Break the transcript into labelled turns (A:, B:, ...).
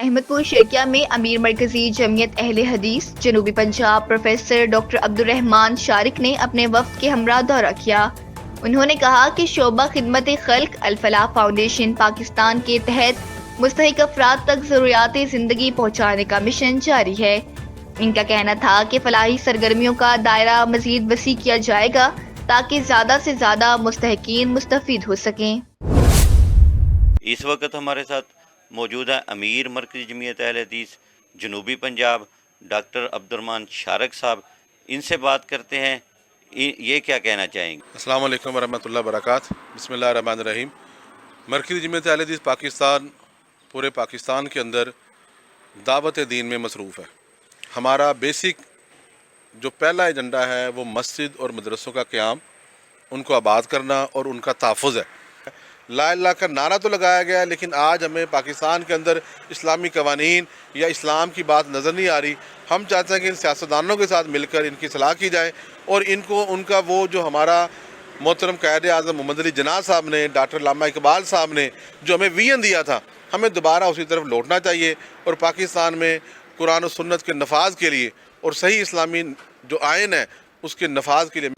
A: احمد پور شیکیا میں امیر مرکزی جمعیت اہل حدیث جنوبی پنجاب پروفیسر ڈاکٹر عبدالرحمان شارق نے اپنے وفد کے ہمراہ دورہ کیا۔ انہوں نے کہا کہ شعبہ خدمت خلق الفلاح فاؤنڈیشن پاکستان کے تحت مستحق افراد تک ضروریات زندگی پہنچانے کا مشن جاری ہے۔ ان کا کہنا تھا کہ فلاحی سرگرمیوں کا دائرہ مزید وسیع کیا جائے گا تاکہ زیادہ سے زیادہ مستحقین مستفید ہو سکیں۔
B: اس وقت ہمارے ساتھ موجود ہے امیر مرکزی جمعیت اہل حدیث جنوبی پنجاب ڈاکٹر عبدالرحمان شارق صاحب، ان سے بات کرتے ہیں، یہ کیا کہنا چاہیں گے؟
C: السلام علیکم ورحمۃ اللہ وبرکاتہ۔ بسم اللہ الرحمن الرحیم۔ مرکزی جمعیت اہل حدیث پاکستان پورے پاکستان کے اندر دعوت دین میں مصروف ہے۔ ہمارا بیسک جو پہلا ایجنڈا ہے وہ مسجد اور مدرسوں کا قیام، ان کو آباد کرنا اور ان کا تحفظ ہے۔ لا الہ کا نعرہ تو لگایا گیا ہے، لیکن آج ہمیں پاکستان کے اندر اسلامی قوانین یا اسلام کی بات نظر نہیں آ رہی۔ ہم چاہتے ہیں کہ ان سیاستدانوں کے ساتھ مل کر ان کی اصلاح کی جائے اور ان کا وہ جو ہمارا محترم قائد اعظم محمد علی جناح صاحب نے، ڈاکٹر علامہ اقبال صاحب نے جو ہمیں ویژن دیا تھا، ہمیں دوبارہ اسی طرف لوٹنا چاہیے اور پاکستان میں قرآن و سنت کے نفاذ کے لیے اور صحیح اسلامی جو آئین ہے اس کے نفاذ کے لیے